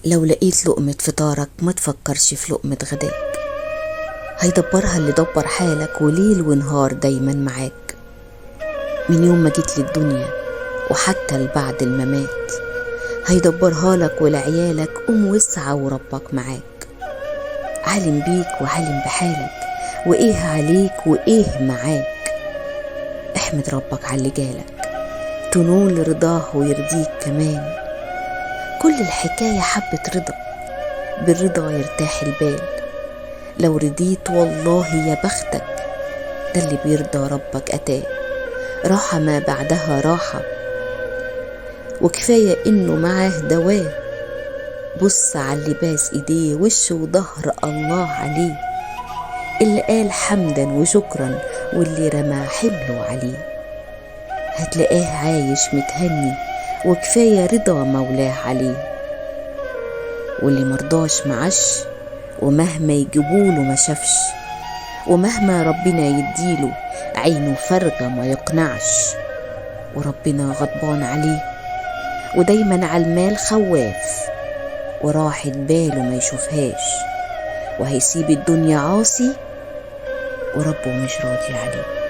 لو لقيت لقمة فطارك ما تفكرش في لقمة غداك، هيدبرها اللي دبر حالك وليل ونهار دايما معاك. من يوم ما جيت للدنيا وحتى بعد الممات هيدبرها لك ولعيالك. قوم واسعى وربك معاك، عالم بيك وعالم بحالك، وايه عليك وايه معاك. احمد ربك على اللي جالك تنول رضاه ويرضيك كمان. كل الحكاية حبة رضا، بالرضا يرتاح البال. لو رضيت والله يا بختك، ده اللي بيرضى ربك أتاه. راحة ما بعدها راحة، وكفاية إنه معاه دواه. بص على اللي باس إيديه وش وظهر الله عليه، اللي قال حمدا وشكرا واللي رمى حمله عليه. هتلاقاه عايش متهني وكفاية رضا مولاه عليه. واللي مرضاش معش ومهما يجيبوله ما شافش، ومهما ربنا يديله عينه فارغة ما يقنعش. وربنا غضبان عليه ودايما على المال خواف، وراحة باله ما يشوفهاش. وهيسيب الدنيا عاصي وربه مش راضي عليه.